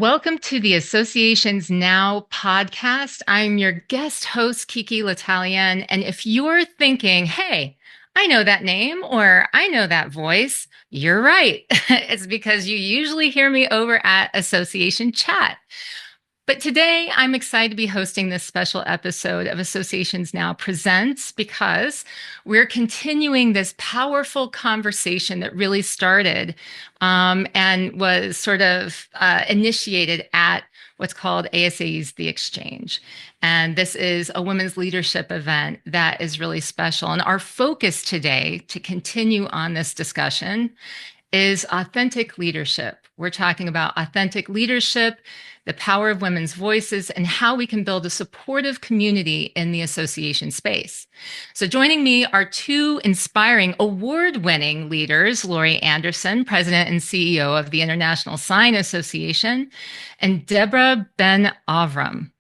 Welcome to the Associations Now podcast. I'm your guest host, Kiki L'Italien. And if you're thinking, hey, I know that name or I know that voice, you're right. It's because you usually hear me over at Association Chat. But today I'm excited to be hosting this special episode of Associations Now Presents because we're continuing this powerful conversation that really started and was sort of initiated at what's called ASA's The Exchange. And this is a women's leadership event that is really special. And our focus today to continue on this discussion is authentic leadership. We're talking about authentic leadership, the power of women's voices, and how we can build a supportive community in the association space. So joining me are two inspiring award-winning leaders, Laurie Anderson, President and CEO of the International Sign Association, and Debra BenAvram.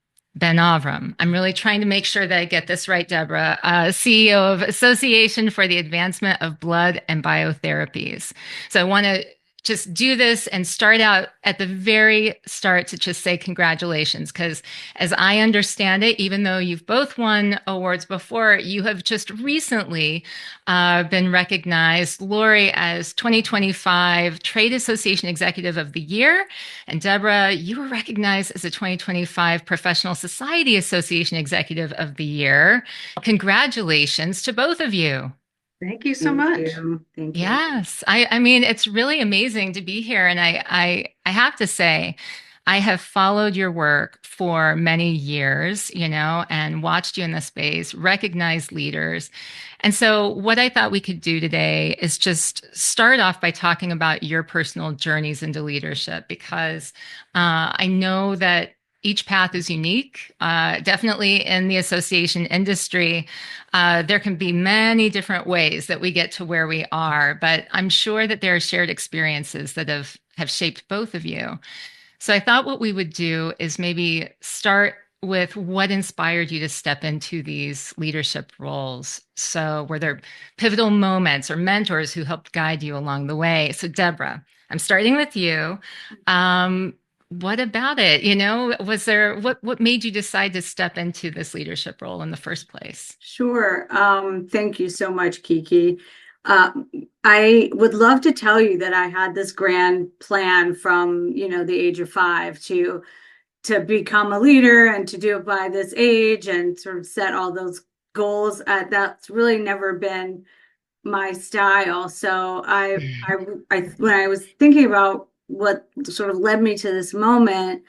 I'm really trying to make sure that I get this right, Debra, CEO of Association for the Advancement of Blood and Biotherapies. So I want to just do this and start out at the very start to just say congratulations, because as I understand it, even though you've both won awards before, you have just recently been recognized, Laurie, as 2025 Trade Association Executive of the Year, and Debra, you were recognized as a 2025 Professional Society Association Executive of the Year. Congratulations to both of you. Thank you so much. Thank you. Yes. I mean, it's really amazing to be here. And I have to say, I have followed your work for many years, and watched you in the space, recognized leaders. And so what I thought we could do today is just start off by talking about your personal journeys into leadership, because I know that each path is unique. Definitely in the association industry, there can be many different ways that we get to where we are, but I'm sure that there are shared experiences that have shaped both of you. So I thought what we would do is maybe start with what inspired you to step into these leadership roles. So were there pivotal moments or mentors who helped guide you along the way? So Debra, I'm starting with you. What about it? Was there what made you decide to step into this leadership role in the first place? Sure. Thank you so much, Kiki. I would love to tell you that I had this grand plan from, the age of 5 to become a leader and to do it by this age and sort of set all those goals. That's really never been my style. So when I was thinking about what sort of led me to this moment,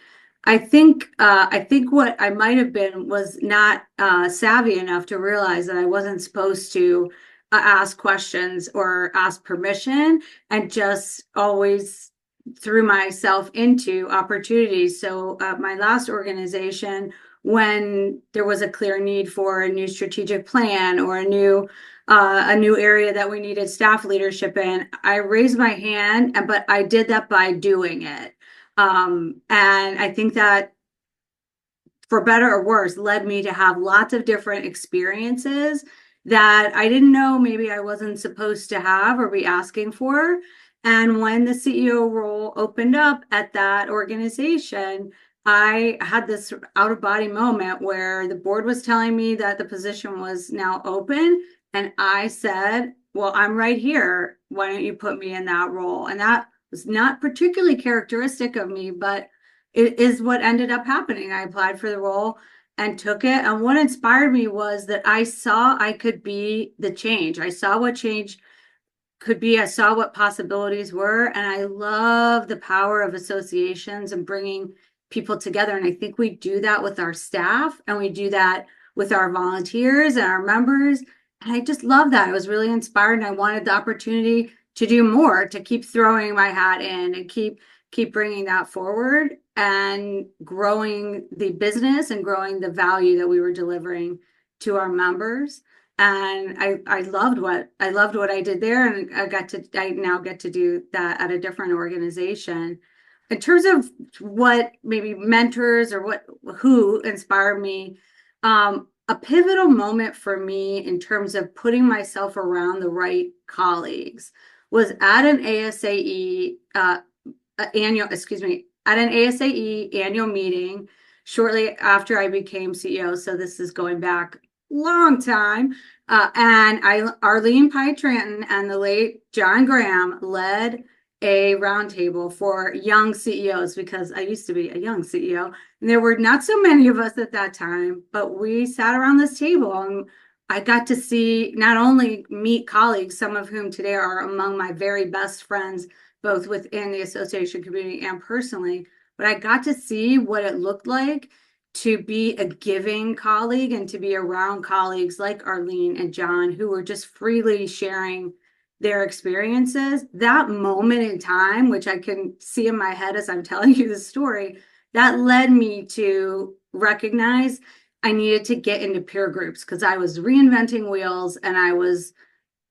I think what I might have been was not savvy enough to realize that I wasn't supposed to ask questions or ask permission, and just always threw myself into opportunities. So my last organization, when there was a clear need for a new strategic plan or a new area that we needed staff leadership in, I raised my hand, but I did that by doing it. And I think that, for better or worse, led me to have lots of different experiences that I didn't know maybe I wasn't supposed to have or be asking for. And when the CEO role opened up at that organization, I had this out-of-body moment where the board was telling me that the position was now open. And I said, well, I'm right here. Why don't you put me in that role? And that was not particularly characteristic of me, but it is what ended up happening. I applied for the role and took it. And what inspired me was that I saw I could be the change. I saw what change could be. I saw what possibilities were. And I love the power of associations and bringing people together. And I think we do that with our staff, and we do that with our volunteers and our members. And I just love that. I was really inspired, and I wanted the opportunity to do more, to keep throwing my hat in and keep bringing that forward and growing the business and growing the value that we were delivering to our members. And I loved what I did there, and I now get to do that at a different organization. In terms of what maybe mentors or who inspired me, a pivotal moment for me in terms of putting myself around the right colleagues was at an at an ASAE annual meeting shortly after I became CEO. So this is going back long time. And Arlene Pye Tranton and the late John Graham led a roundtable for young CEOs because I used to be a young CEO. And there were not so many of us at that time, but we sat around this table and I got to see not only meet colleagues, some of whom today are among my very best friends, both within the association community and personally, but I got to see what it looked like to be a giving colleague and to be around colleagues like Arlene and John who were just freely sharing their experiences. That moment in time, which I can see in my head as I'm telling you the story, that led me to recognize I needed to get into peer groups because I was reinventing wheels and I was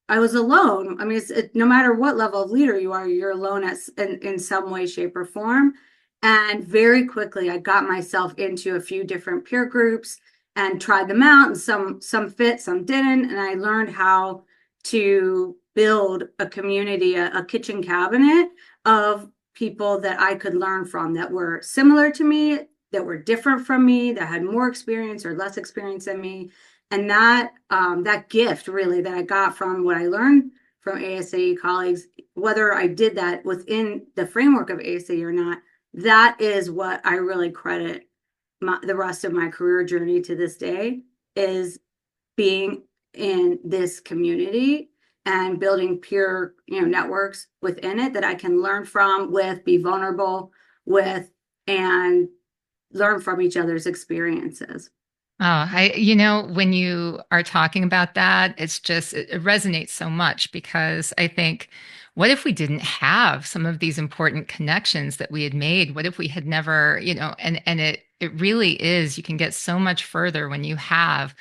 alone. I mean, no matter what level of leader you are, you're alone in some way, shape, or form. And very quickly, I got myself into a few different peer groups and tried them out. And some fit, some didn't. And I learned how to build a community, a kitchen cabinet of people that I could learn from that were similar to me, that were different from me, that had more experience or less experience than me. And that gift really that I got from what I learned from ASAE colleagues, whether I did that within the framework of ASAE or not, that is what I really credit the rest of my career journey to this day is being in this community and building peer, networks within it that I can learn from, be vulnerable with, and learn from each other's experiences. When you are talking about that, it resonates so much because I think, what if we didn't have some of these important connections that we had made? What if we had never, and it really is, you can get so much further when you have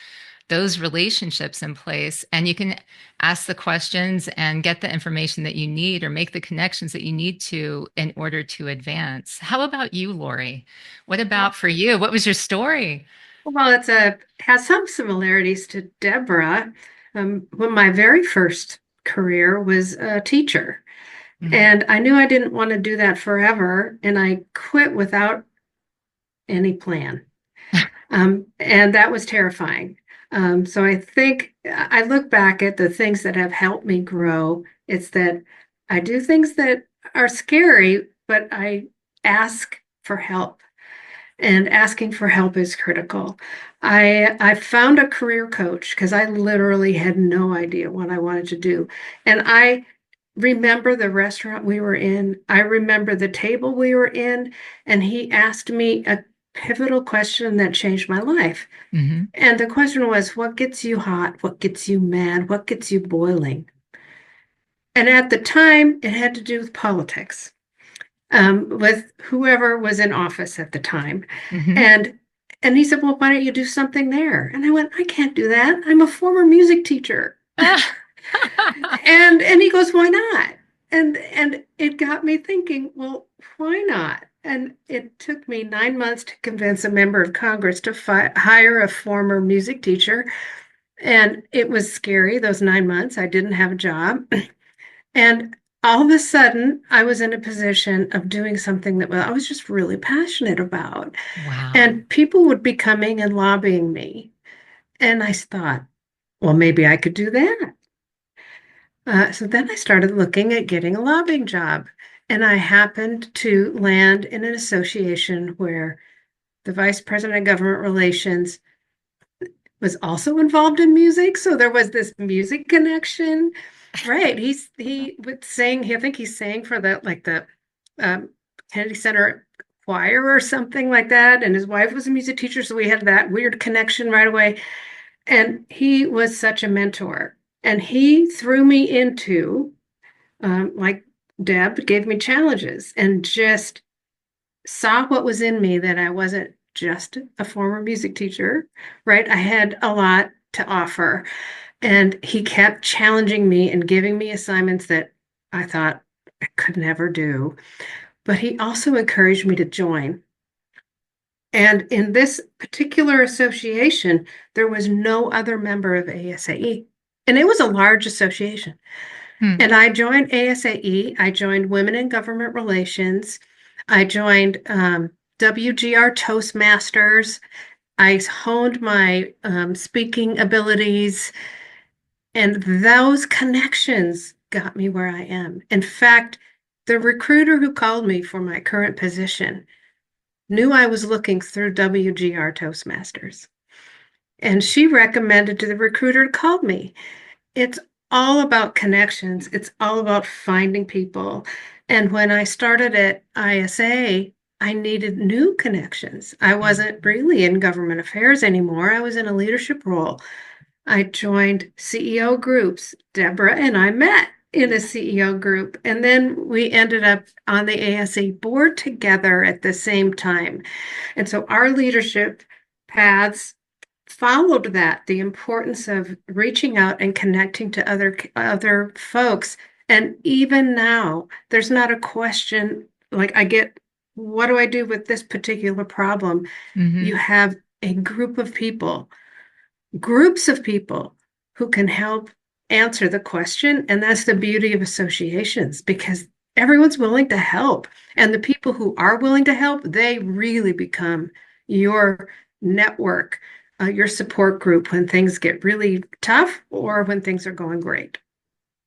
those relationships in place and you can ask the questions and get the information that you need or make the connections that you need to in order to advance. How about you, Laurie? What about for you? What was your story? Well, has some similarities to Deborah. When my very first career was a teacher, Mhm. and I knew I didn't want to do that forever, and I quit without any plan. And that was terrifying. So I think I look back at the things that have helped me grow. It's that I do things that are scary, but I ask for help. And asking for help is critical. I found a career coach because I literally had no idea what I wanted to do. And I remember the restaurant we were in. I remember the table we were in, and he asked me a pivotal question that changed my life. Mhm. And the question was, what gets you hot? What gets you mad? What gets you boiling? And at the time, it had to do with politics, with whoever was in office at the time. Mhm. And and he said, well, why don't you do something there? And I went, I can't do that. I'm a former music teacher. And he goes, why not? And it got me thinking, well, why not? And it took me 9 months to convince a member of Congress to hire a former music teacher. And it was scary, those 9 months. I didn't have a job. And all of a sudden, I was in a position of doing something that I was just really passionate about. Wow. And people would be coming and lobbying me. And I thought, well, maybe I could do that. So then I started looking at getting a lobbying job. And I happened to land in an association where the vice president of government relations was also involved in music. So there was this music connection. Right. He would sing, I think he sang for the um, Kennedy Center choir or something like that. And his wife was a music teacher. So we had that weird connection right away. And he was such a mentor. And he threw me into, like Deb gave me challenges and just saw what was in me, that I wasn't just a former music teacher, right? I had a lot to offer. And he kept challenging me and giving me assignments that I thought I could never do. But he also encouraged me to join. And in this particular association, there was no other member of ASAE. And it was a large association. Hmm. And I joined ASAE. I joined Women in Government Relations. I joined WGR Toastmasters. I honed my speaking abilities, and those connections got me where I am. In fact, the recruiter who called me for my current position knew I was looking through WGR Toastmasters. And she recommended to the recruiter to call me. It's all about connections. It's all about finding people. And when I started at ISA, I needed new connections. I wasn't really in government affairs anymore. I was in a leadership role. I joined CEO groups. Debra and I met in a CEO group. And then we ended up on the ASA board together at the same time. And so our leadership paths followed that, the importance of reaching out and connecting to other folks. And even now, there's not a question like I get, what do I do with this particular problem? You have a groups of people who can help answer the question. And that's the beauty of associations because everyone's willing to help. And the people who are willing to help, they really become your network, your support group when things get really tough or when things are going great.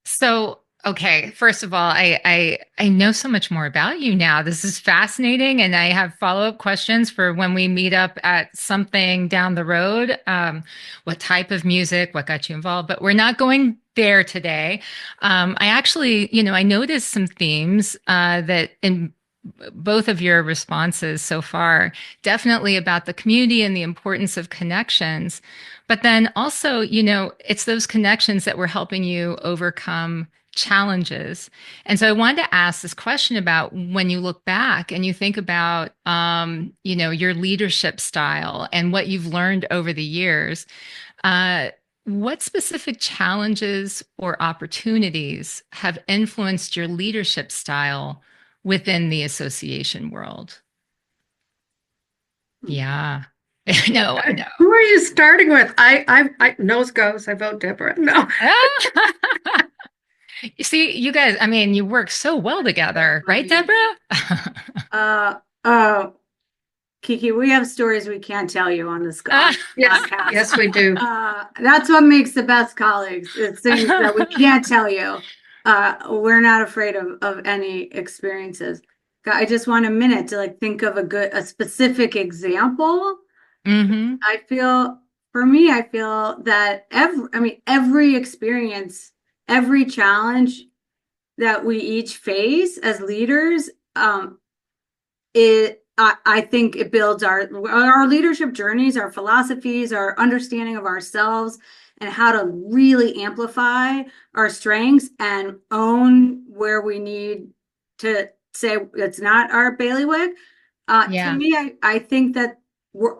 So, okay, first of all, I know so much more about you now. This is fascinating, and I have follow-up questions for when we meet up at something down the road. What type of music, what got you involved? But we're not going there today. I actually, I noticed some themes that in both of your responses so far, definitely about the community and the importance of connections. But then also, it's those connections that were helping you overcome challenges. And so I wanted to ask this question about when you look back and you think about, your leadership style and what you've learned over the years. What specific challenges or opportunities have influenced your leadership style within the association world? Yeah. I know. Who are you starting with? I nose goes. I vote Debra. No. You see, you guys, I mean, you work so well together, right, Debra? Uh, uh, Kiki, we have stories we can't tell you on this Yes, podcast. yes, we do. That's what makes the best colleagues. It's things that we can't tell you. We're not afraid of any experiences. I just want a minute to like think of a specific example. I feel for me, I feel that every experience, every challenge that we each face as leaders, I think it builds our leadership journeys, our philosophies, our understanding of ourselves, and how to really amplify our strengths and own where we need to say it's not our bailiwick. To me, I think that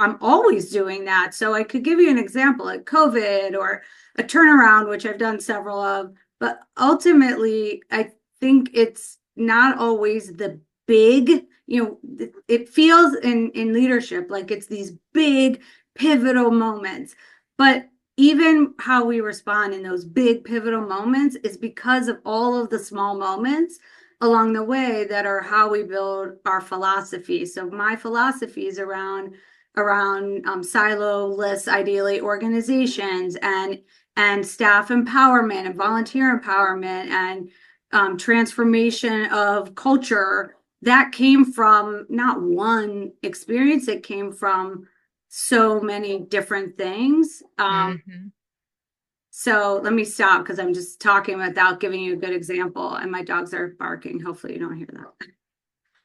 I'm always doing that. So I could give you an example like COVID or a turnaround, which I've done several of. But ultimately, I think it's not always the big, it feels in leadership like it's these big pivotal moments. But even how we respond in those big pivotal moments is because of all of the small moments along the way that are how we build our philosophy. So my philosophy is around silo-less, ideally, organizations and staff empowerment and volunteer empowerment and transformation of culture. That came from not one experience. It came from so many different things. So let me stop because I'm just talking without giving you a good example, and my dogs are barking. Hopefully you don't hear that.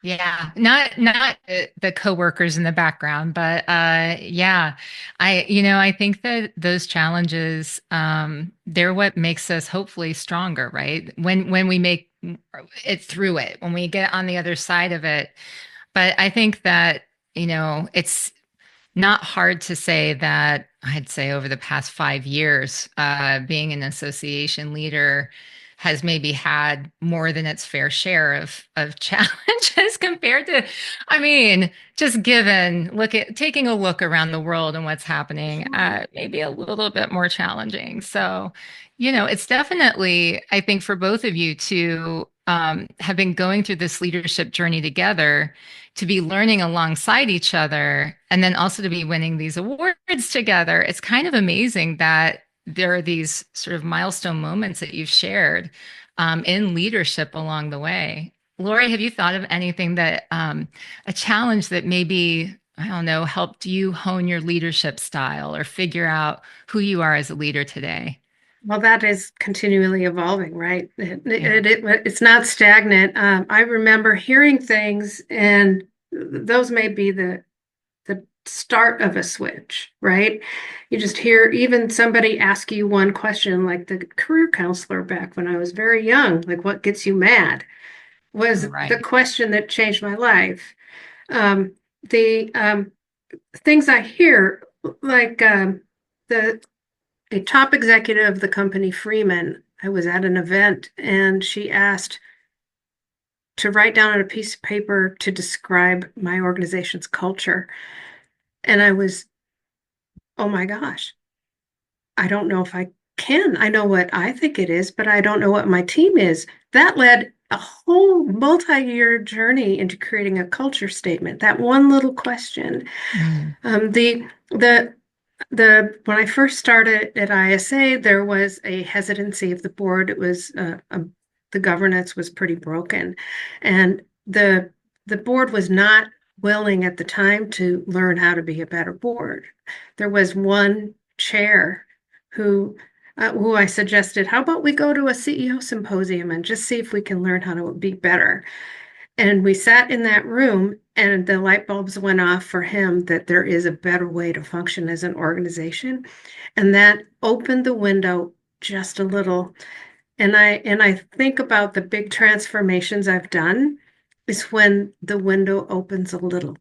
Yeah, not the coworkers in the background, but yeah, I think that those challenges, they're what makes us hopefully stronger, right? When we make it through it, when we get on the other side of it. But I think that, it's not hard to say that I'd say over the past 5 years, being an association leader has maybe had more than its fair share of challenges compared to, I mean, just taking a look around the world and what's happening, maybe a little bit more challenging. So, it's definitely, I think for both of you to have been going through this leadership journey together, to be learning alongside each other, and then also to be winning these awards together. It's kind of amazing that there are these sort of milestone moments that you've shared in leadership along the way. Laurie, have you thought of anything that a challenge that maybe, I don't know, helped you hone your leadership style or figure out who you are as a leader today? Well, that is continually evolving, right? Yeah. It's not stagnant. I remember hearing things, and those may be the start of a switch, right? You just hear even somebody ask you one question, like the career counselor back when I was very young, like what gets you mad, was the Right. question that changed my life. The things I hear, like the a top executive of the company, Freeman, I was at an event and she asked to write down on a piece of paper to describe my organization's culture. And I was, oh my gosh, I don't know if I can. I know what I think it is, but I don't know what my team is. That led a whole multi-year journey into creating a culture statement. That one little question. Mm. The when I first started at ISA, there was a hesitancy of the board. It was the governance was pretty broken, and the board was not willing at the time to learn how to be a better board. There was one chair who I suggested, how about we go to a CEO symposium and just see if we can learn how to be better. And we sat in that room, and the light bulbs went off for him that there is a better way to function as an organization. And that opened the window just a little. And I think about the big transformations I've done is when the window opens a little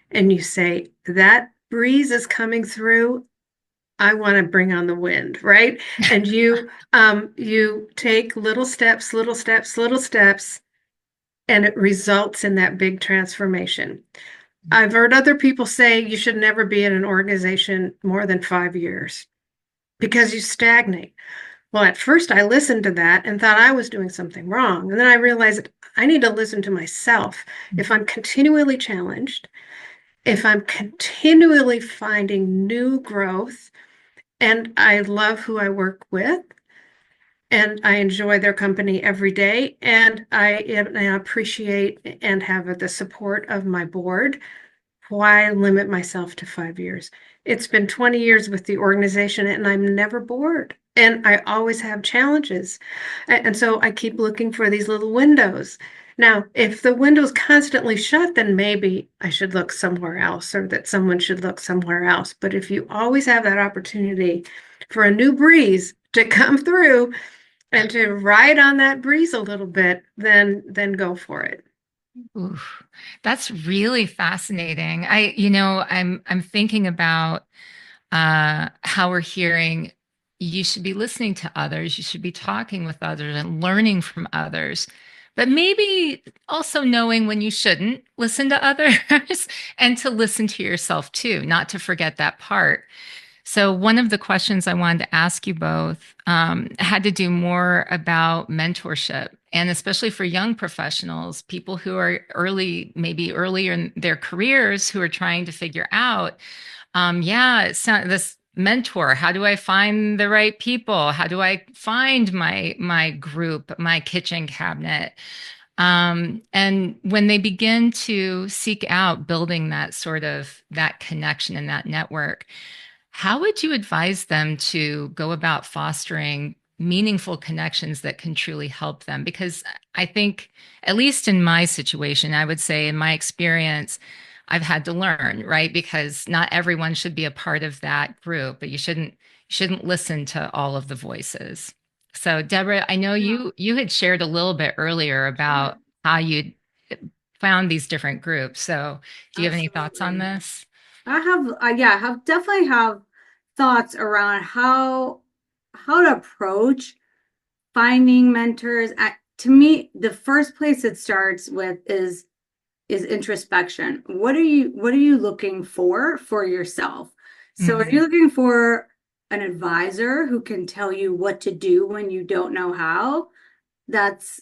and you say, that breeze is coming through. I want to bring on the wind, right? And you take little steps, little steps, little steps, and it results in that big transformation. I've heard other people say you should never be in an organization more than 5 years because you stagnate. Well, at first I listened to that and thought I was doing something wrong. And then I realized I need to listen to myself. If I'm continually challenged, if I'm continually finding new growth, and I love who I work with, and I enjoy their company every day, and I appreciate and have the support of my board. Why limit myself to 5 years? It's been 20 years with the organization, and I'm never bored. And I always have challenges. And so I keep looking for these little windows. Now, if the window's constantly shut, then maybe I should look somewhere else or that someone should look somewhere else. But if you always have that opportunity for a new breeze to come through, and to ride on that breeze a little bit, then go for it. Oof, that's really fascinating. I'm thinking about how we're hearing you should be listening to others, you should be talking with others and learning from others, but maybe also knowing when you shouldn't listen to others and to listen to yourself too, not to forget that part. So, one of the questions I wanted to ask you both had to do more about mentorship, and especially for young professionals, people who are early, maybe earlier in their careers, who are trying to figure out, yeah, this mentor. How do I find the right people? How do I find my group, my kitchen cabinet? And when they begin to seek out building that sort of that connection and that network, how would you advise them to go about fostering meaningful connections that can truly help them? Because I think, at least in my situation, I would say in my experience, I've had to learn, right? Because not everyone should be a part of that group, but you shouldn't listen to all of the voices. So, Deborah, I know Yeah, you had shared a little bit earlier sure. about how you found these different groups. So, do you have any thoughts on Absolutely. this? I have definitely have thoughts around how to approach finding mentors. To me, the first place it starts with is introspection. What are you looking for yourself? So if Mhm. you're looking for an advisor who can tell you what to do when you don't know how, that's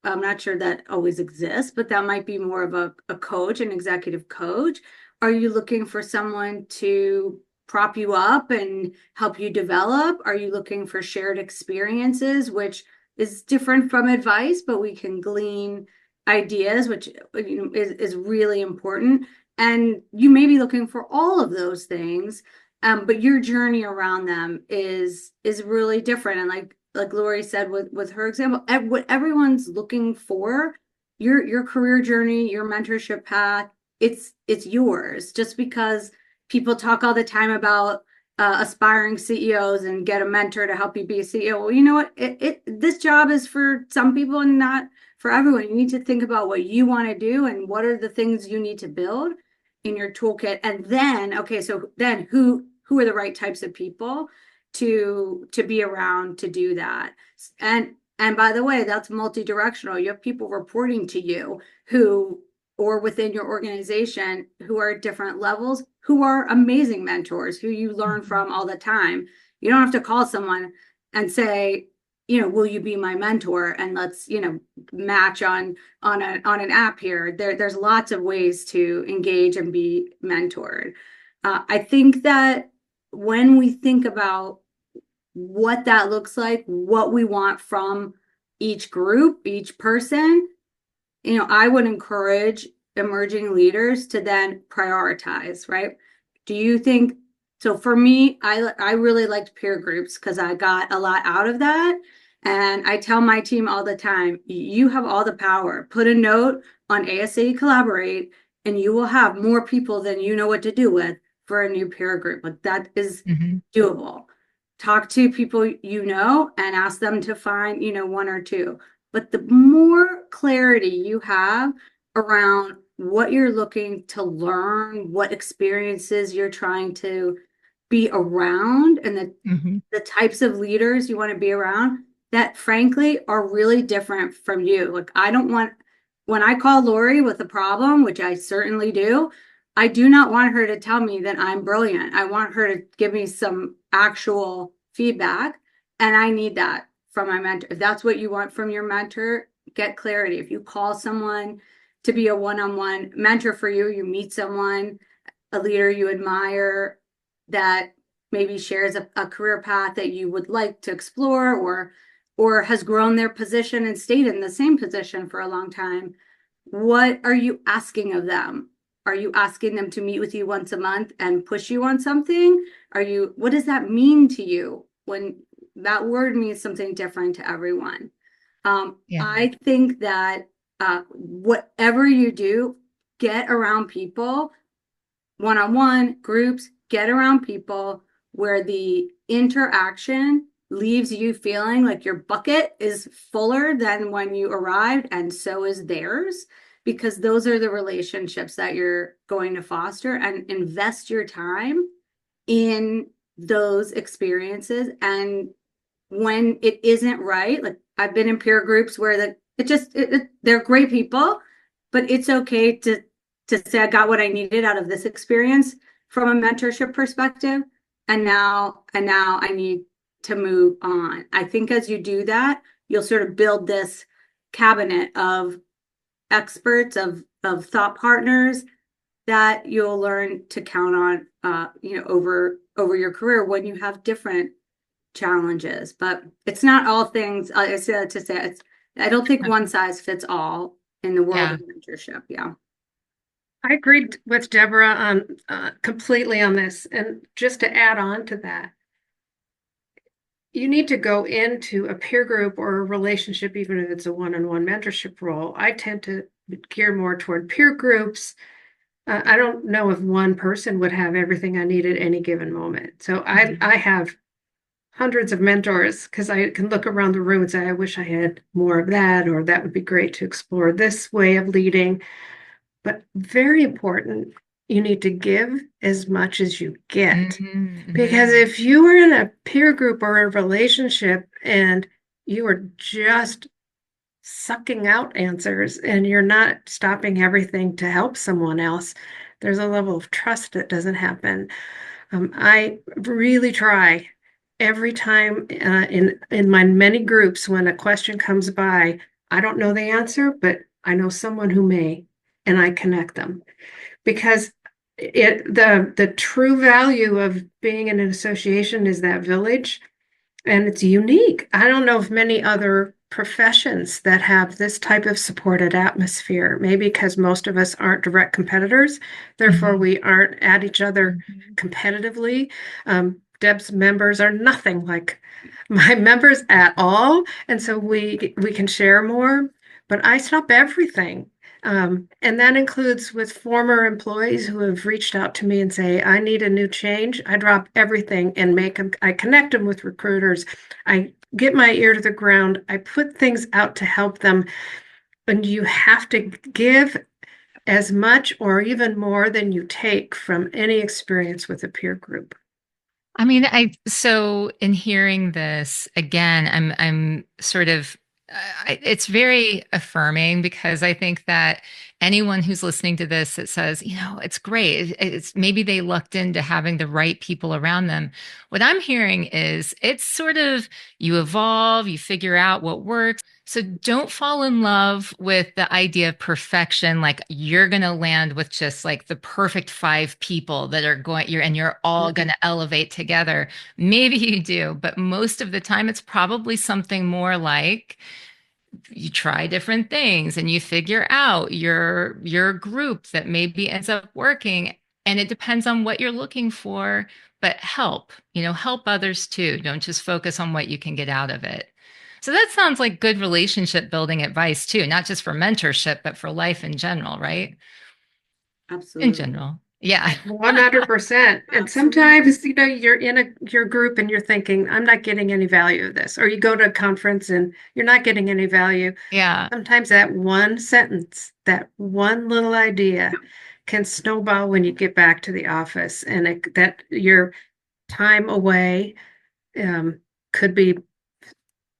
I'm not sure that always exists, but that might be more of a coach, an executive coach. Are you looking for someone to prop you up and help you develop? Are you looking for shared experiences, which is different from advice, but we can glean ideas, which is really important. And you may be looking for all of those things, but your journey around them is really different. And like Laurie said with her example, what everyone's looking for, your career journey, your mentorship path, it's yours. Just because people talk all the time about aspiring CEOs and get a mentor to help you be a CEO. Well, you know what? This job is for some people and not for everyone. You need to think about what you want to do and what are the things you need to build in your toolkit. And then, okay, so then who are the right types of people to be around to do that? And by the way, that's multi-directional. You have people reporting to you who, or within your organization, who are at different levels, who are amazing mentors, who you learn from all the time. You don't have to call someone and say, will you be my mentor? And let's, match on an app here. There's lots of ways to engage and be mentored. I think that when we think about what that looks like, what we want from each group, each person, I would encourage emerging leaders to then prioritize, right? Do you think, so for me, I really liked peer groups because I got a lot out of that. And I tell my team all the time, you have all the power. Put a note on ASA Collaborate, and you will have more people than you know what to do with for a new peer group. Like that is doable. Talk to people and ask them to find, one or two. But the more clarity you have around what you're looking to learn, what experiences you're trying to be around, and the types of leaders you want to be around that frankly are really different from you. Like when I call Laurie with a problem, which I certainly do, I do not want her to tell me that I'm brilliant. I want her to give me some actual feedback, and I need that from my mentor. If that's what you want from your mentor, get clarity. If you call someone to be a one-on-one mentor for you, you meet someone, a leader you admire that maybe shares a career path that you would like to explore, or has grown their position and stayed in the same position for a long time. What are you asking of them? Are you asking them to meet with you once a month and push you on something? What does that mean to you? When that word means something different to everyone. I think that whatever you do, get around people, one-on-one groups, get around people where the interaction leaves you feeling like your bucket is fuller than when you arrived, and so is theirs, because those are the relationships that you're going to foster, and invest your time in those experiences. And when it isn't right, like I've been in peer groups where they're great people, but it's okay to say I got what I needed out of this experience from a mentorship perspective, and now I need to move on. I think as you do that, you'll sort of build this cabinet of experts, of thought partners that you'll learn to count on over your career when you have different challenges. But it's not all things. I said to say I don't think one size fits all in the world of mentorship. Yeah. I agreed with Debra on completely on this. And just to add on to that, you need to go into a peer group or a relationship, even if it's a one-on-one mentorship role. I tend to gear more toward peer groups. I don't know if one person would have everything I need at any given moment. So I have hundreds of mentors because I can look around the room and say, I wish I had more of that, or that would be great to explore this way of leading. But very important, you need to give as much as you get. Because if you are in a peer group or a relationship and you are just sucking out answers and you're not stopping everything to help someone else, there's a level of trust that doesn't happen. I really try every time in my many groups when a question comes by, I don't know the answer, but I know someone who may, and I connect them because the true value of being in an association is that village, and it's unique. I don't know of many other professions that have this type of supported atmosphere. Maybe because most of us aren't direct competitors, therefore we aren't at each other competitively. Deb's members are nothing like my members at all, and so we can share more. But I stop everything. And that includes with former employees who have reached out to me and say, I need a new change. I drop everything and make them, I connect them with recruiters. I get my ear to the ground. I put things out to help them. And you have to give as much or even more than you take from any experience with a peer group. I mean, so in hearing this again, I'm sort of it's very affirming because I think that anyone who's listening to this that says, it's great. It's maybe they lucked into having the right people around them. What I'm hearing is it's sort of you evolve, you figure out what works. So don't fall in love with the idea of perfection. Like you're going to land with just like the perfect five people that are you're all going to elevate together. Maybe you do, but most of the time it's probably something more like you try different things and you figure out your group that maybe ends up working, and it depends on what you're looking for, but help others too. Don't just focus on what you can get out of it. So that sounds like good relationship building advice too, not just for mentorship but for life in general, right? In Absolutely. general, yeah. 100%. And Absolutely. sometimes, you're in your group and you're thinking, I'm not getting any value of this. Or you go to a conference and you're not getting any value. Yeah, Sometimes that one sentence, that one little idea can snowball when you get back to the office, and that your time away um, could be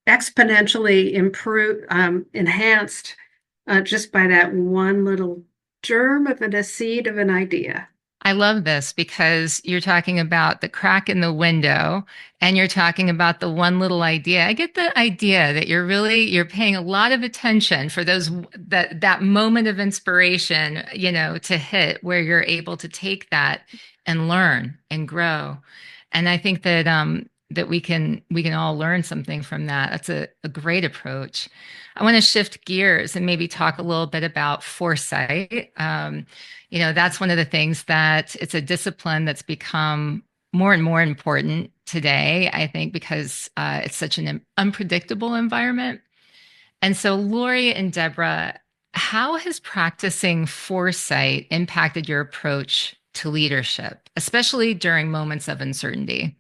exponentially improved, enhanced just by that one little germ of a seed of an idea. I love this because you're talking about the crack in the window and you're talking about the one little idea. I get the idea that you're paying a lot of attention for that moment of inspiration, to hit where you're able to take that and learn and grow. And I think that we can all learn something from that. That's a great approach. I want to shift gears and maybe talk a little bit about foresight. That's one of the things that it's a discipline that's become more and more important today, I think, because it's such an unpredictable environment. And so, Laurie and Debra, how has practicing foresight impacted your approach to leadership, especially during moments of uncertainty?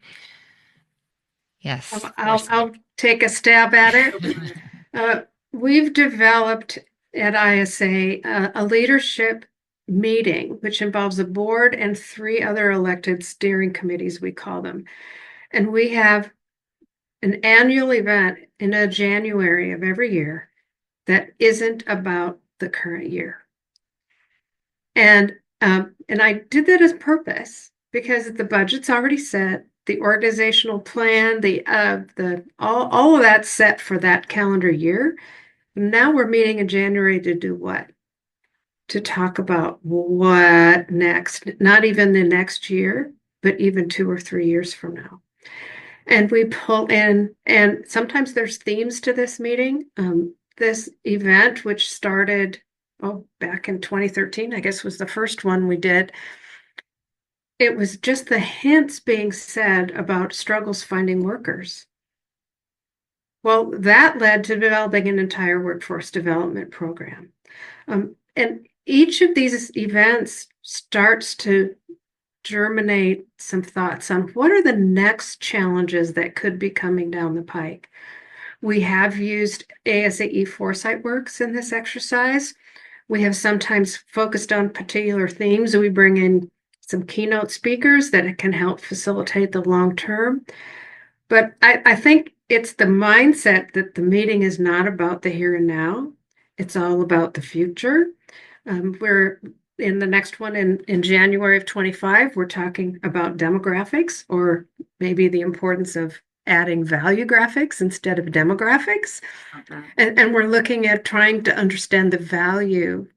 Yes, I'll foresight. take a stab at it. Uh, we've developed at ISA a leadership meeting, which involves a board and three other elected steering committees, we call them. And we have an annual event in January of every year that isn't about the current year. And I did that as purpose because the budget's already set, the organizational plan, the all of that's set for that calendar year. Now we're meeting in January to do what? To talk about what next, not even the next year, but even 2 or 3 years from now. And we pull in, and sometimes there's themes to this meeting. This event, which started, back in 2013, I guess was the first one we did. It was just the hints being said about struggles finding workers. Well, that led to developing an entire workforce development program. And each of these events starts to germinate some thoughts on what are the next challenges that could be coming down the pike. We have used ASAE Foresight Works in this exercise. We have sometimes focused on particular themes. We bring in some keynote speakers that can help facilitate the long term. But I think it's the mindset that the meeting is not about the here and now. It's all about the future. We're in the next one in January of 25, we're talking about demographics, or maybe the importance of adding value graphics instead of demographics. Okay. And we're looking at trying to understand the values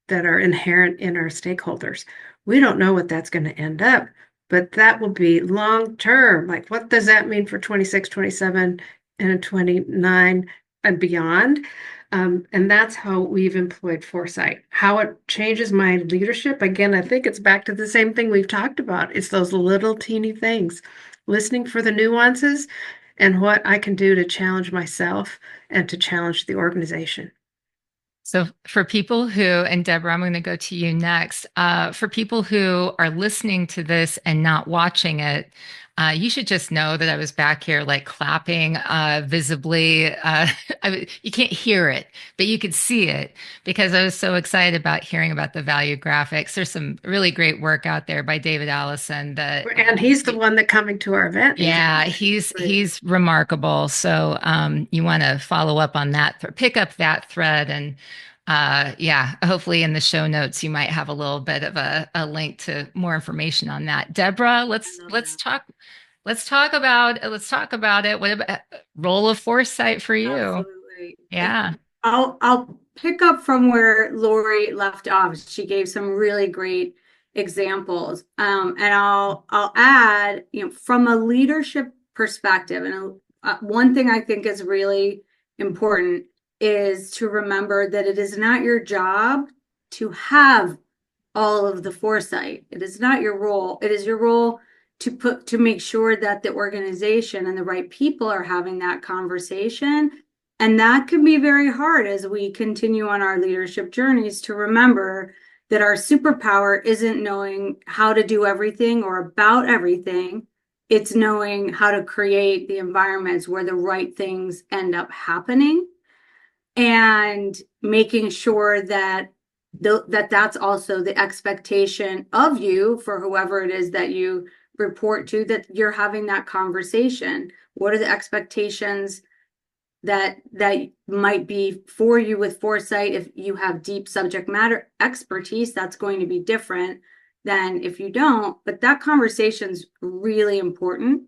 that are inherent in our stakeholders. We don't know what that's going to end up, but that will be long term. Like, what does that mean for 26, 27, and 29 and beyond? And that's how we've employed foresight. How it changes my leadership. Again, I think it's back to the same thing we've talked about. It's those little teeny things, listening for the nuances and what I can do to challenge myself and to challenge the organization. So, for people who, and Debra, I'm going to go to you next. For people who are listening to this and not watching it, you should just know that I was back here like clapping visibly. You can't hear it, but you could see it because I was so excited about hearing about the value graphics. There's some really great work out there by David Allison that, And he's the one that coming to our event. yeah, he's remarkable. So you want to follow up on that, pick up that thread, and yeah, hopefully in the show notes you might have a little bit of a link to more information on that. Debra, let's talk about it. What about role of foresight for you? Absolutely. Yeah. I'll pick up from where Laurie left off. She gave some really great examples. And I'll add, from a leadership perspective, and one thing I think is really important is to remember that it is not your job to have all of the foresight. It is not your role. It is your role to make sure that the organization and the right people are having that conversation. And that can be very hard as we continue on our leadership journeys to remember that our superpower isn't knowing how to do everything or about everything. It's knowing how to create the environments where the right things end up happening and making sure that that's also the expectation of you for whoever it is that you report to, that you're having that conversation. What are the expectations that might be for you with foresight? If you have deep subject matter expertise, that's going to be different than if you don't. But that conversation's really important.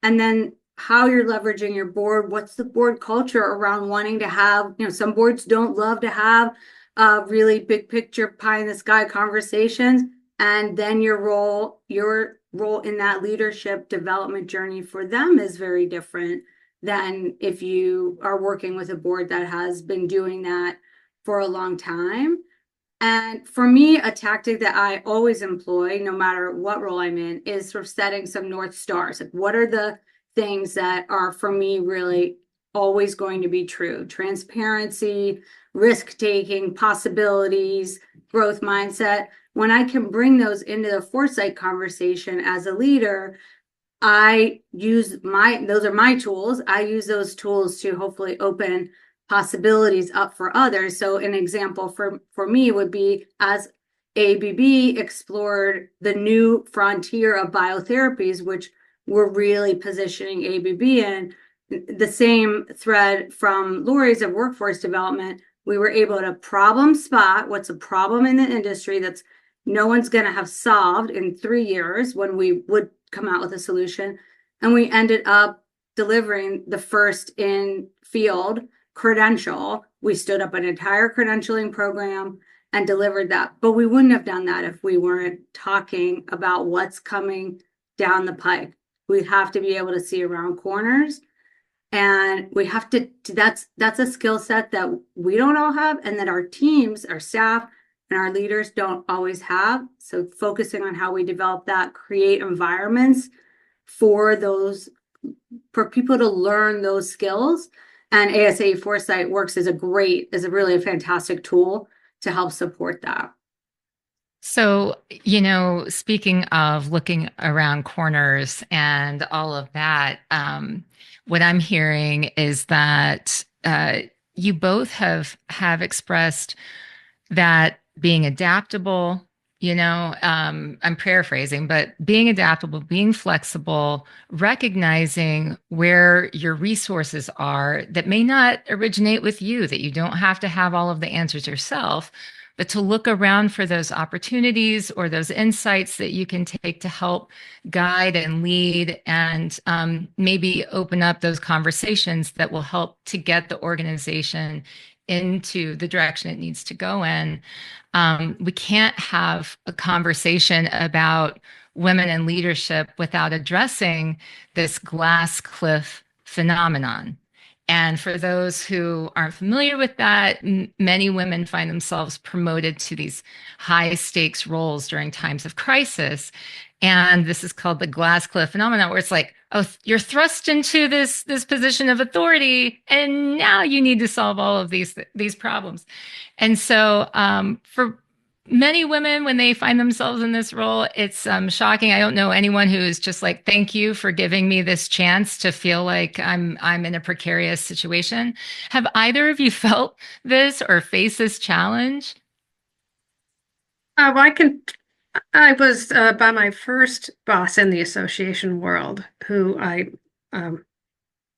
And then how you're leveraging your board, what's the board culture around wanting to have, some boards don't love to have really big picture pie in the sky conversations. And then your role in that leadership development journey for them is very different than if you are working with a board that has been doing that for a long time. And for me, a tactic that I always employ, no matter what role I'm in, is sort of setting some North Stars. Like, what are the things that are, for me, really always going to be true? Transparency, risk-taking, possibilities, growth mindset. When I can bring those into the foresight conversation as a leader, those are my tools. I use those tools to hopefully open possibilities up for others. So an example for me would be, as ABB explored the new frontier of biotherapies, which we're really positioning ABB in, the same thread from Laurie's of workforce development, we were able to problem spot what's a problem in the industry that's no one's going to have solved in 3 years when we would come out with a solution. And we ended up delivering the first in field credential. We stood up an entire credentialing program and delivered that. But we wouldn't have done that if we weren't talking about what's coming down the pike. We have to be able to see around corners. And we have to, that's a skill set that we don't all have, and that our teams, our staff, and our leaders don't always have. So focusing on how we develop that, create environments for people to learn those skills. And ASA Foresight works as a really a fantastic tool to help support that. So, speaking of looking around corners and all of that, what I'm hearing is that you both have expressed that being adaptable, I'm paraphrasing, but being adaptable, being flexible, recognizing where your resources are that may not originate with you, that you don't have to have all of the answers yourself, but to look around for those opportunities or those insights that you can take to help guide and lead and maybe open up those conversations that will help to get the organization into the direction it needs to go in. We can't have a conversation about women in leadership without addressing this glass cliff phenomenon. And for those who aren't familiar with that, many women find themselves promoted to these high stakes roles during times of crisis. And this is called the glass cliff phenomenon, where it's like, oh, you're thrust into this position of authority, and now you need to solve all of these problems. And so, for many women, when they find themselves in this role, it's shocking. I don't know anyone who is just like, "Thank you for giving me this chance to feel like I'm in a precarious situation." Have either of you felt this or faced this challenge? I can. I was by my first boss in the association world, who I um,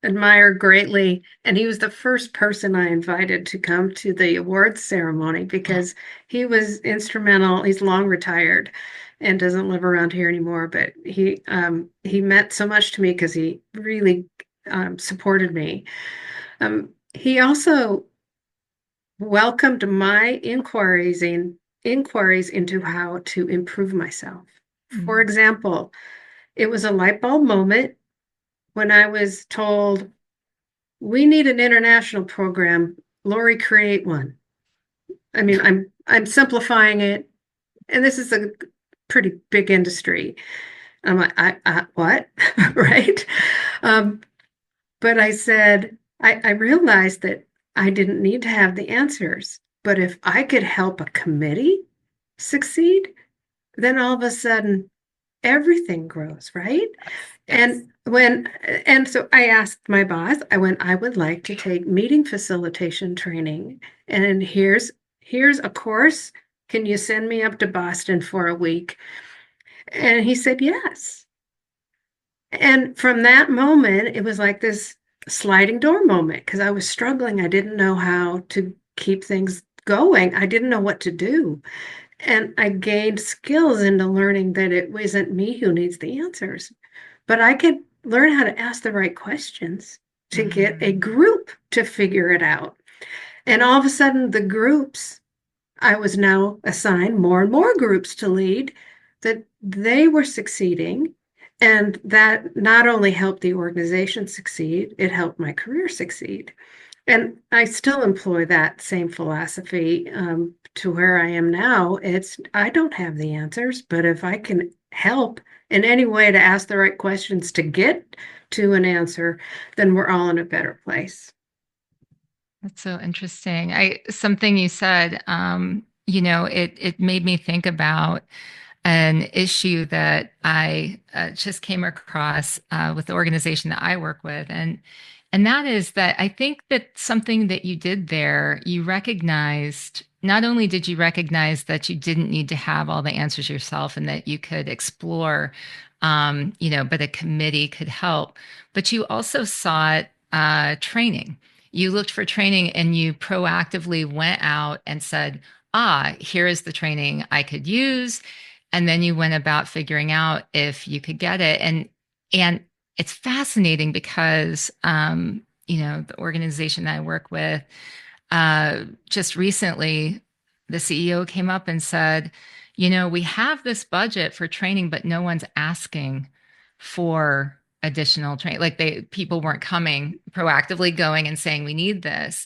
admire greatly, and he was the first person I invited to come to the awards ceremony because he was instrumental. He's long retired and doesn't live around here anymore, but he meant so much to me because he really supported me. He also welcomed my inquiries into how to improve myself. For example, it was a light bulb moment when I was told, we need an international program. Laurie, create one. I mean, I'm simplifying it, and this is a pretty big industry. I'm like, what? Right? Um, but I said, I realized that I didn't need to have the answers, but if I could help a committee succeed, then all of a sudden everything grows, right? Yes. And so I asked my boss, I would like to take meeting facilitation training. And here's a course. Can you send me up to Boston for a week? And he said yes. And from that moment, it was like this sliding door moment because I was struggling. I didn't know how to keep things going. I didn't know what to do. And I gained skills into learning that it wasn't me who needs the answers, but I could learn how to ask the right questions to get a group to figure it out. And all of a sudden, the groups, I was now assigned more and more groups to lead, that they were succeeding. And that not only helped the organization succeed, it helped my career succeed. And I still employ that same philosophy to where I am now. I don't have the answers, but if I can help in any way to ask the right questions to get to an answer, then we're all in a better place. That's so interesting. Something you said, it made me think about an issue that I just came across with the organization that I work with, and that is that I think that something that you did there, you recognized. Not only did you recognize that you didn't need to have all the answers yourself, and that you could explore, but a committee could help, but you also sought training. You looked for training and you proactively went out and said, here is the training I could use. And then you went about figuring out if you could get it. And it's fascinating because, the organization that I work with, just recently, the CEO came up and said, we have this budget for training, but no one's asking for additional training. Like people weren't coming proactively going and saying, we need this.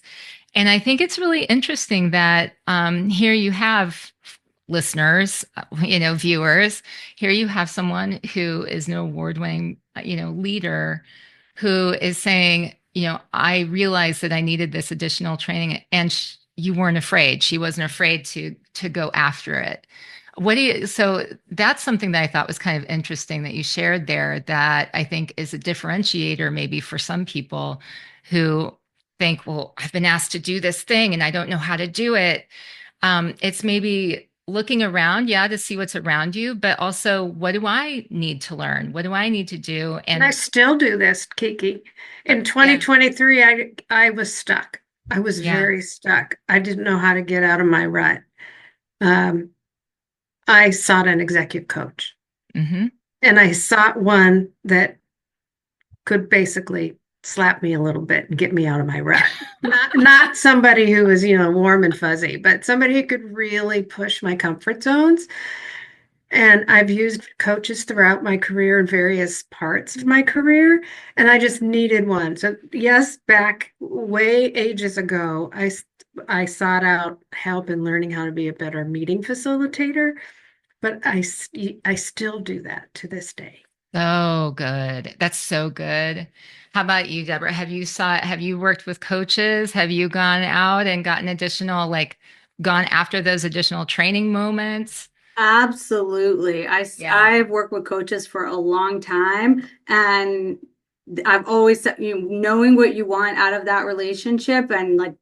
And I think it's really interesting that here you have listeners, viewers, here you have someone who is an award-winning, leader who is saying, I realized that I needed this additional training, and you weren't afraid. She wasn't afraid to go after it. So that's something that I thought was kind of interesting that you shared there, that I think is a differentiator maybe for some people who think, well, I've been asked to do this thing and I don't know how to do it. It's maybe looking around, to see what's around you, but also, what do I need to learn? What do I need to do? And I And still do this, Kiki. In yeah, 2023, I was stuck. I was yeah, very stuck. I didn't know how to get out of my rut. um, I sought an executive coach, Mm-hmm. and I sought one that could basically slap me a little bit and get me out of my rut. Not somebody who was, warm and fuzzy, but somebody who could really push my comfort zones. And I've used coaches throughout my career in various parts of my career, and I just needed one. So yes, back way ages ago, I sought out help in learning how to be a better meeting facilitator, but I still do that to this day. So good. That's so good. How about you, Deborah? Have you worked with coaches? Have you gone out and gotten gone after those additional training moments? Absolutely. Yeah. I've worked with coaches for a long time, and I've always said, knowing what you want out of that relationship, and like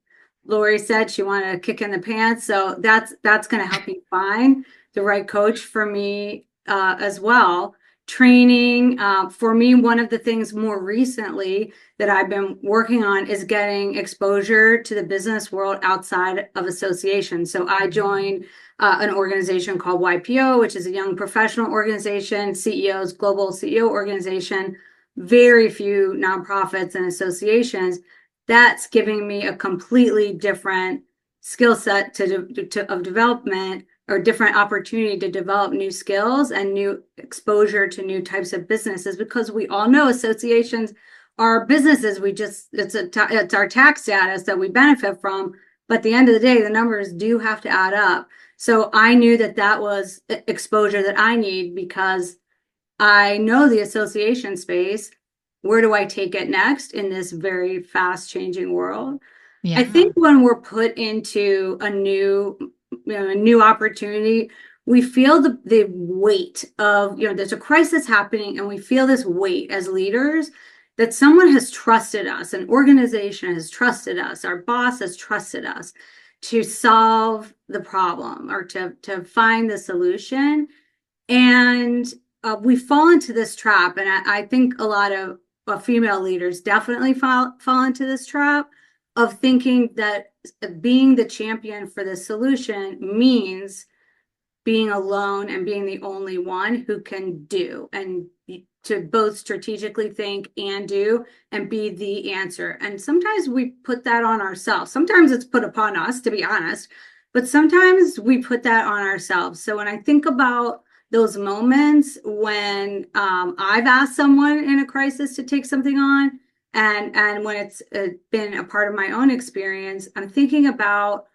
Laurie said, she wanted a kick in the pants. So that's going to help you find the right coach for me as well. Training for me, one of the things more recently that I've been working on is getting exposure to the business world outside of association. So I joined an organization called YPO, which is a young professional organization, CEOs, global CEO organization, very few nonprofits and associations. That's giving me a completely different skill set of development, or different opportunity to develop new skills and new exposure to new types of businesses, because we all know associations are businesses. It's our tax status that we benefit from. But at the end of the day, the numbers do have to add up. So I knew that was exposure that I need, because I know the association space. Where do I take it next in this very fast changing world? I Yeah. think when we're put into a new opportunity, we feel the weight of, there's a crisis happening, and we feel this weight as leaders that someone has trusted us, an organization has trusted us, our boss has trusted us to solve the problem, or to find the solution. And we fall into this trap. And I think a lot of female leaders definitely fall into this trap of thinking that being the champion for the solution means being alone and being the only one who can do, and to both strategically think and do and be the answer. And sometimes we put that on ourselves. Sometimes it's put upon us, to be honest, but sometimes we put that on ourselves. So when I think about those moments when I've asked someone in a crisis to take something on, and when it's been a part of my own experience, I'm thinking about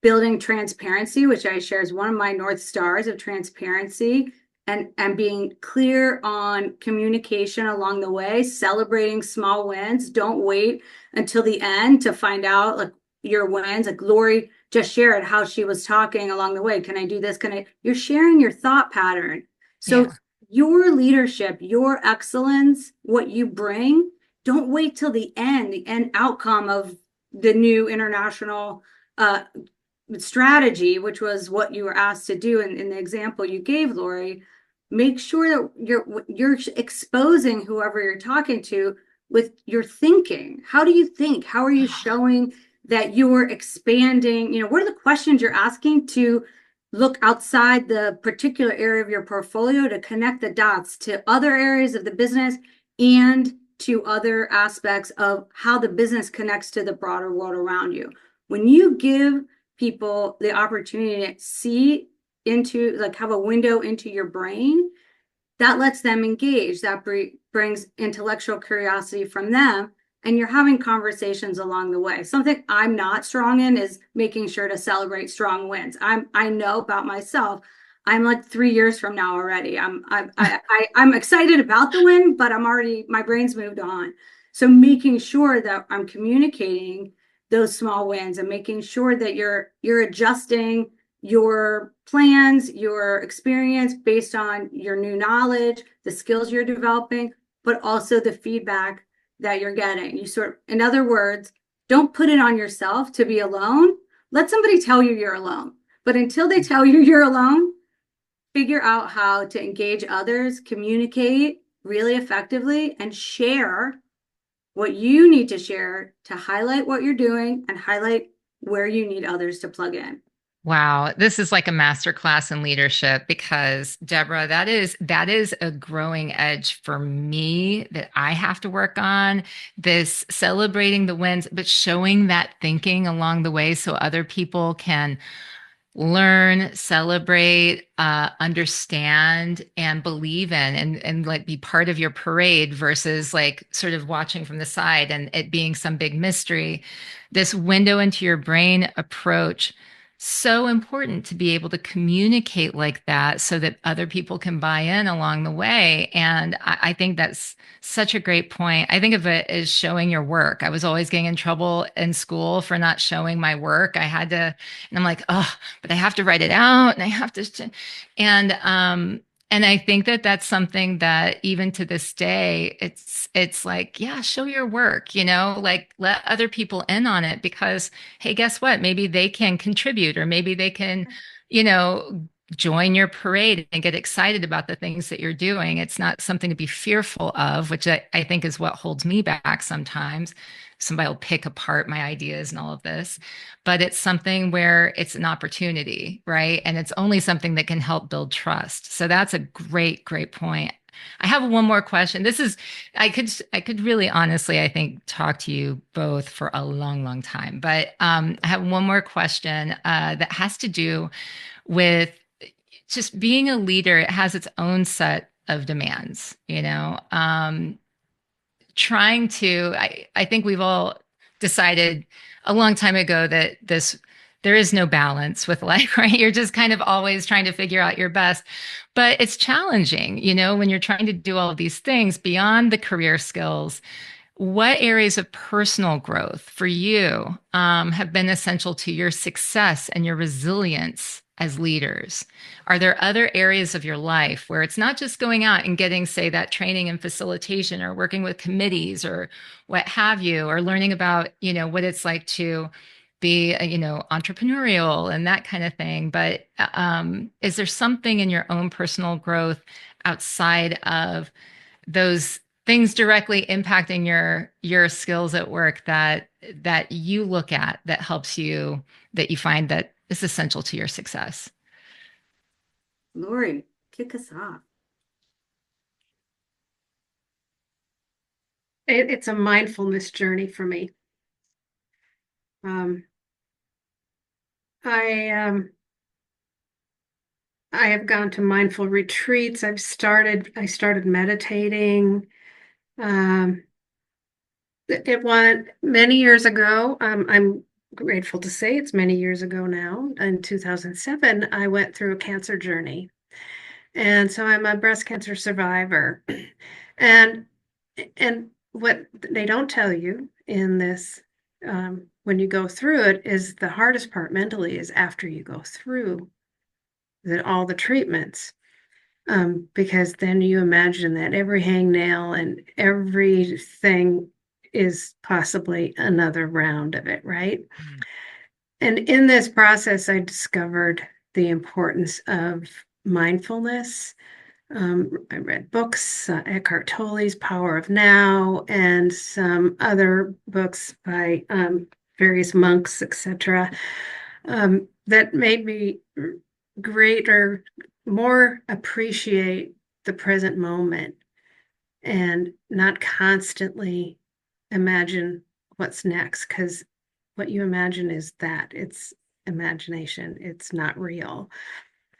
building transparency, which I share as one of my North Stars of transparency, and being clear on communication along the way, celebrating small wins. Don't wait until the end to find out like your wins. Like Laurie just shared how she was talking along the way. Can I do this? You're sharing your thought pattern. So Yeah. your leadership, your excellence, what you bring, don't wait till the end outcome of the new international strategy, which was what you were asked to do in the example you gave, Laurie. Make sure that you're exposing whoever you're talking to with your thinking. How do you think? How are you showing that you're expanding? What are the questions you're asking to look outside the particular area of your portfolio to connect the dots to other areas of the business and to other aspects of how the business connects to the broader world around you? When you give people the opportunity to see into, like, have a window into your brain, that lets them engage. That brings intellectual curiosity from them, and you're having conversations along the way. Something I'm not strong in is making sure to celebrate strong wins. I know about myself, I'm like 3 years from now already. I'm excited about the win, but my brain's moved on. So making sure that I'm communicating those small wins and making sure that you're adjusting your plans, your experience based on your new knowledge, the skills you're developing, but also the feedback that you're getting. In other words, don't put it on yourself to be alone. Let somebody tell you you're alone. But until they tell you you're alone, figure out how to engage others, communicate really effectively, and share what you need to share to highlight what you're doing and highlight where you need others to plug in. Wow, this is like a masterclass in leadership because Deborah, that is a growing edge for me that I have to work on. This celebrating the wins, but showing that thinking along the way so other people can learn, celebrate, understand, and believe in, and like be part of your parade versus like sort of watching from the side and it being some big mystery. This window into your brain approach, so important to be able to communicate like that so that other people can buy in along the way. And I think that's such a great point. I think of it as showing your work. I was always getting in trouble in school for not showing my work. I had to, and I'm like, oh, but I have to write it out and I have to, and I think that that's something that even to this day, it's like, yeah, show your work, like let other people in on it because, hey, guess what? Maybe they can contribute or maybe they can, you know, join your parade and get excited about the things that you're doing. It's not something to be fearful of, which I think is what holds me back sometimes. Somebody will pick apart my ideas and all of this, but it's something where it's an opportunity, right? And it's only something that can help build trust. So that's a great, great point. I have one more question. I could really honestly, I think, talk to you both for a long, long time. But I have one more question that has to do with just being a leader. It has its own set of demands, trying to I think we've all decided a long time ago that there is no balance with life, right? You're just kind of always trying to figure out your best. But it's challenging, when you're trying to do all of these things beyond the career skills. What areas of personal growth for you have been essential to your success and your resilience as leaders? Are there other areas of your life where it's not just going out and getting, say, that training and facilitation or working with committees or what have you, or learning about, what it's like to be, entrepreneurial and that kind of thing. But is there something in your own personal growth outside of those things directly impacting your skills at work that you look at that helps you, that you find that is essential to your success? Laurie, kick us off. It's a mindfulness journey for me. Um, I have gone to mindful retreats. I started meditating. Um, it went many years ago. I'm grateful to say it's many years ago now. In 2007, I went through a cancer journey. And so I'm a breast cancer survivor. And and what they don't tell you in this when you go through it is the hardest part mentally is after you go through all the treatments. Because then you imagine that every hangnail and everything is possibly another round of it, right? And in this process, I discovered the importance of mindfulness. I read books, Eckhart Tolle's Power of Now, and some other books by various monks, etc., that made me greater, more appreciate the present moment and not constantly imagine what's next, because what you imagine is that it's imagination, it's not real.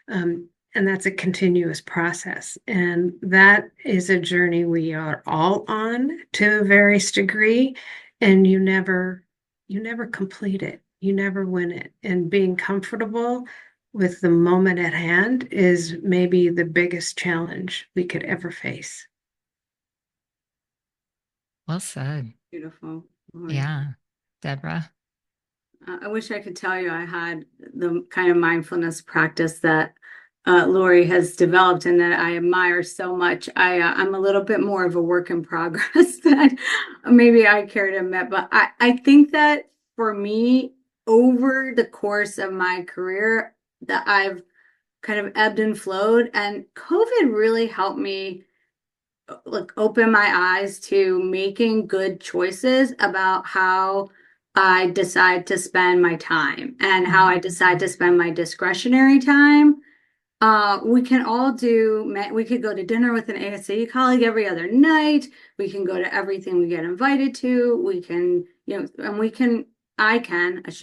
And that's a continuous process. And that is a journey we are all on to a various degree. And you never complete it. You never win it. And being comfortable with the moment at hand is maybe the biggest challenge we could ever face. Well said. Beautiful. Laurie. Yeah. Deborah? I wish I could tell you I had the kind of mindfulness practice that Laurie has developed and that I admire so much. I'm a little bit more of a work in progress than maybe I care to admit, but I think that for me, over the course of my career, that I've kind of ebbed and flowed, and COVID really helped me like open my eyes to making good choices about how I decide to spend my time and how I decide to spend my discretionary time. We can all we could go to dinner with an ASA colleague every other night. We can go to everything we get invited to. We can, and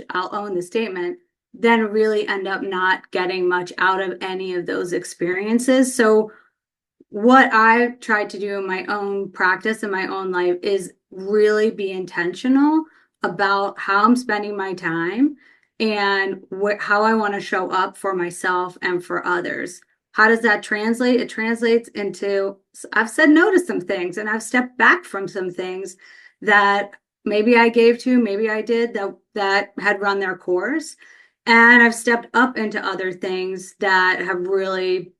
I'll own the statement, then really end up not getting much out of any of those experiences. So what I've tried to do in my own practice and my own life is really be intentional about how I'm spending my time and how I want to show up for myself and for others. How does that translate? It translates into I've said no to some things and I've stepped back from some things that maybe I gave to, maybe I did that had run their course. And I've stepped up into other things that have really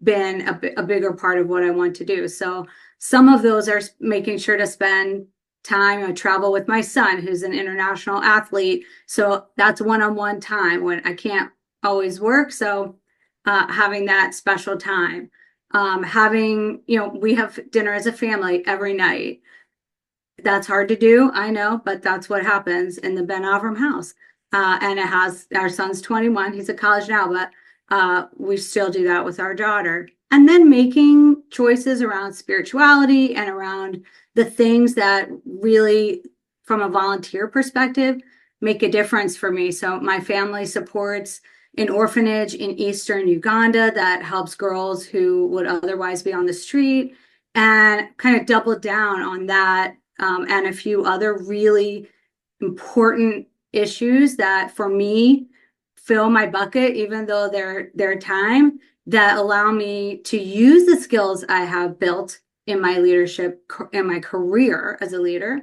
been a bigger part of what I want to do. So some of those are making sure to spend time or travel with my son, who's an international athlete. So that's one-on-one time when I can't always work. So having that special time, we have dinner as a family every night. That's hard to do, I know, but that's what happens in the BenAvram house. And our son's 21, he's at college now, but we still do that with our daughter. And then making choices around spirituality and around the things that really, from a volunteer perspective, make a difference for me. So my family supports an orphanage in Eastern Uganda that helps girls who would otherwise be on the street, and kind of doubled down on that, and a few other really important issues that for me fill my bucket, even though they're time, that allow me to use the skills I have built in my leadership, in my career as a leader,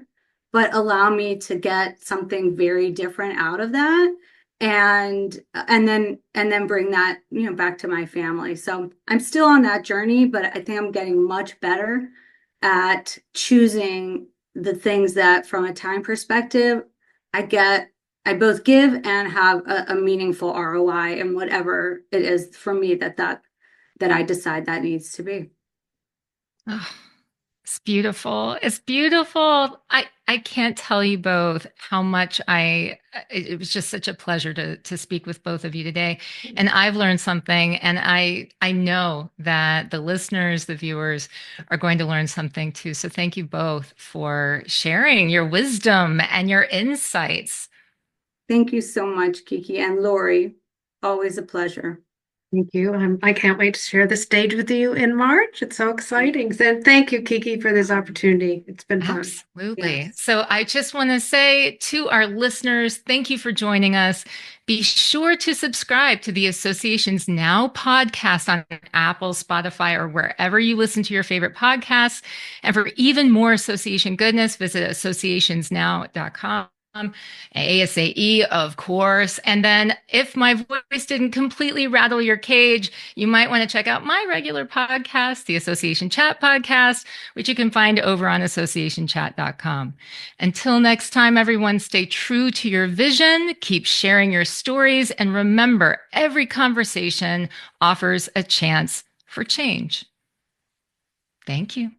but allow me to get something very different out of that, and then bring that back to my family. So I'm still on that journey, but I think I'm getting much better at choosing the things that, from a time perspective, I both give and have a meaningful ROI in whatever it is for me that I decide that needs to be. Oh, it's beautiful. It's beautiful. I can't tell you both how much it was just such a pleasure to speak with both of you today. And I've learned something, and I know that the listeners, the viewers are going to learn something too. So thank you both for sharing your wisdom and your insights. Thank you so much, Kiki and Laurie. Always a pleasure. Thank you. I can't wait to share the stage with you in March. It's so exciting. So thank you, Kiki, for this opportunity. It's been fun. Absolutely. Yes. So I just want to say to our listeners, thank you for joining us. Be sure to subscribe to the Associations Now podcast on Apple, Spotify, or wherever you listen to your favorite podcasts. And for even more association goodness, visit associationsnow.com. ASAE, of course. And then if my voice didn't completely rattle your cage, you might want to check out my regular podcast, the Association Chat Podcast, which you can find over on associationchat.com. Until next time, everyone, stay true to your vision, keep sharing your stories, and remember, every conversation offers a chance for change. Thank you.